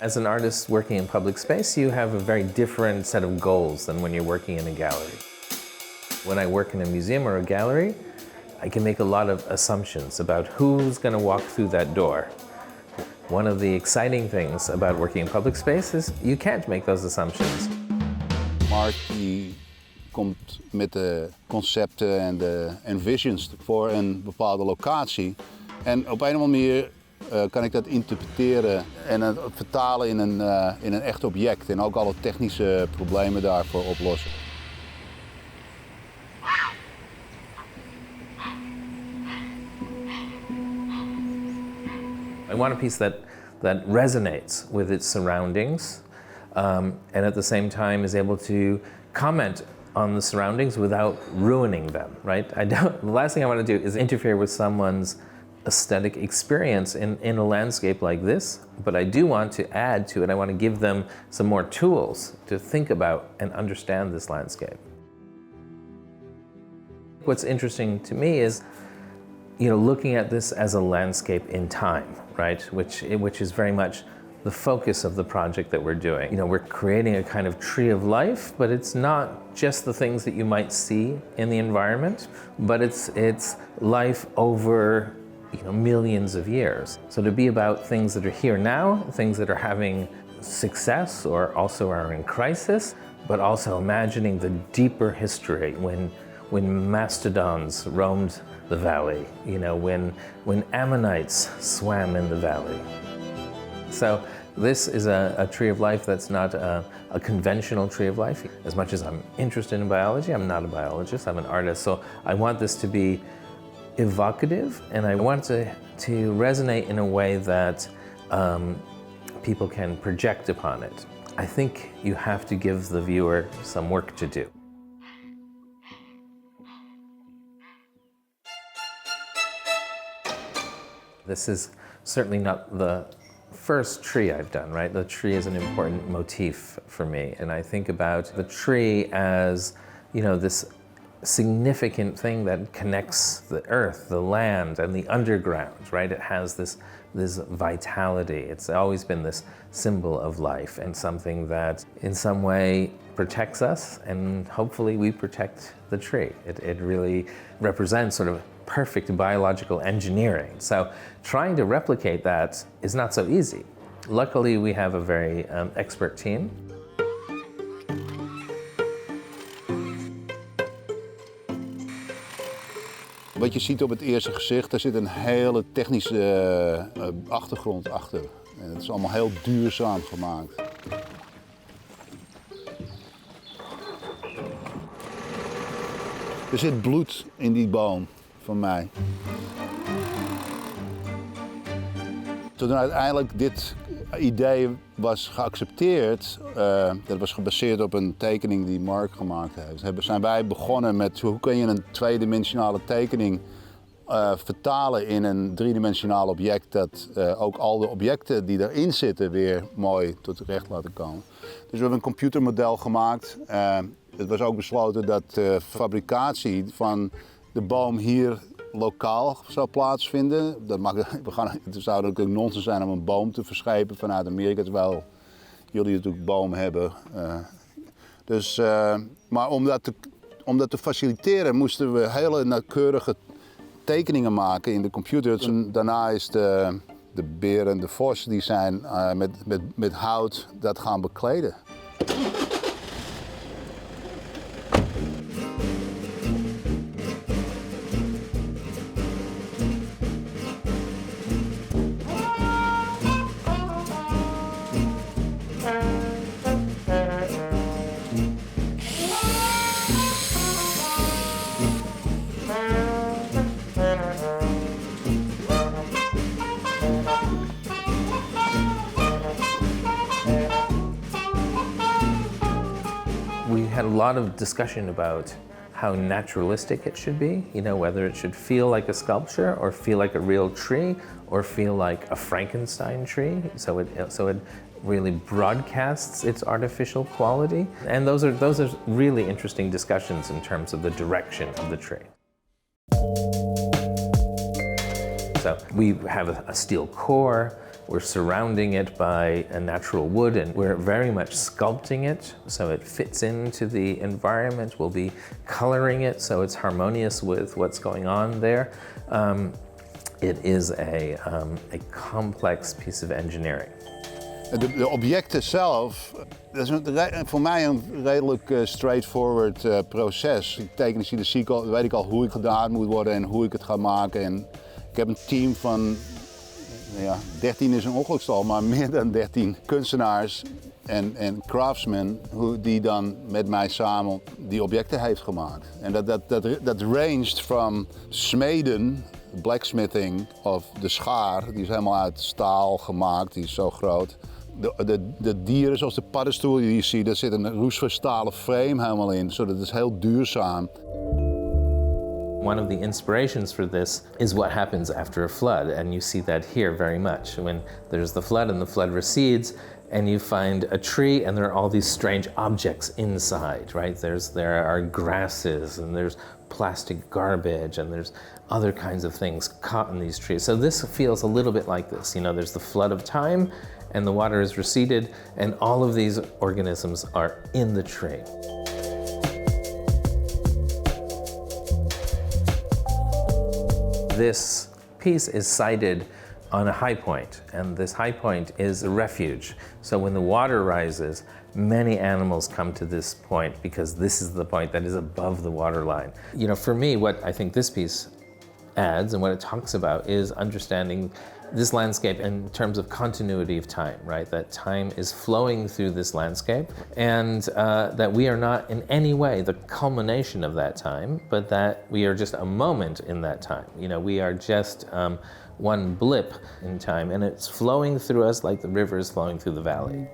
As an artist working in public space, you have a very different set of goals than when you're working in a gallery. When I work in a museum or a gallery, I can make a lot of assumptions about who's going to walk through that door. One of the exciting things about working in public space is you can't make those assumptions. Mark die komt met de concepten en visions voor een bepaalde locatie. En op een of andere manier kan ik dat interpreteren en het vertalen in een echt object. En ook alle technische problemen daarvoor oplossen. I want a piece that resonates with its surroundings and at the same time is able to comment on the surroundings without ruining them, right? The last thing I want to do is interfere with someone's aesthetic experience in a landscape like this, but I do want to add to it. I want to give them some more tools to think about and understand this landscape. What's interesting to me is, looking at this as a landscape in time, right? Which is very much the focus of the project that we're doing. We're creating a kind of tree of life, but it's not just the things that you might see in the environment, but it's life over millions of years. So to be about things that are here now, things that are having success or also are in crisis, but also imagining the deeper history when mastodons roamed the valley, when ammonites swam in the valley. So this is a tree of life that's not a conventional tree of life. As much as I'm interested in biology, I'm not a biologist, I'm an artist. So I want this to be evocative, and I want to resonate in a way that people can project upon it. I think you have to give the viewer some work to do. This is certainly not the first tree I've done, right? The tree is an important motif for me, and I think about the tree as, this significant thing that connects the earth, the land, and the underground, right? It has this vitality. It's always been this symbol of life and something that in some way protects us, and hopefully we protect the tree. It really represents sort of perfect biological engineering. So trying to replicate that is not so easy. Luckily, we have a very expert team. Wat je ziet op het eerste gezicht, daar zit een hele technische achtergrond achter. En het is allemaal heel duurzaam gemaakt. Er zit bloed in die boom van mij. Toen uiteindelijk dit idee was geaccepteerd, dat was gebaseerd op een tekening die Mark gemaakt heeft, zijn wij begonnen met hoe kun je een tweedimensionale tekening vertalen in een driedimensionaal object dat ook al de objecten die erin zitten weer mooi tot recht laten komen. Dus we hebben een computermodel gemaakt. Het was ook besloten dat de fabricatie van de boom hier lokaal zou plaatsvinden. Het zou ook nonsens zijn om een boom te verschepen vanuit Amerika, terwijl jullie natuurlijk boom hebben. Maar om dat te faciliteren moesten we hele nauwkeurige tekeningen maken in de computer. En daarna is de beer en de vos die zijn met hout dat gaan bekleden. We had a lot of discussion about how naturalistic it should be, whether it should feel like a sculpture or feel like a real tree or feel like a Frankenstein tree. So it really broadcasts its artificial quality. And those are really interesting discussions in terms of the direction of the tree. So we have a steel core, We're surrounding it by a natural wood, and we're very much sculpting it so it fits into the environment. We'll be coloring it so it's harmonious with what's going on there. It is a complex piece of engineering. De objecten zelf, dat is voor mij een redelijk straightforward proces. Ik teken, weet ik al hoe het gedaan moet worden en hoe ik het ga maken. En ik heb een team van, 13 is een ongelukstal, maar meer dan 13 kunstenaars en craftsmen die dan met mij samen die objecten heeft gemaakt. En dat ranged from smeden, blacksmithing, of de schaar, die is helemaal uit staal gemaakt, die is zo groot. De dieren zoals de paddenstoel die je ziet, daar zit een roestvaststalen frame helemaal in, zodat het is heel duurzaam. One of the inspirations for this is what happens after a flood, and you see that here very much. When there's the flood and the flood recedes, and you find a tree and there are all these strange objects inside, right? There are grasses and there's plastic garbage and there's other kinds of things caught in these trees. So this feels a little bit like this. There's the flood of time and the water is receded and all of these organisms are in the tree. This piece is sited on a high point, and this high point is a refuge. So when the water rises, many animals come to this point because this is the point that is above the water line. For me, what I think this piece adds and what it talks about is understanding this landscape in terms of continuity of time, right? That time is flowing through this landscape, and that we are not in any way the culmination of that time, but that we are just a moment in that time. We are just one blip in time, and it's flowing through us like the river is flowing through the valley.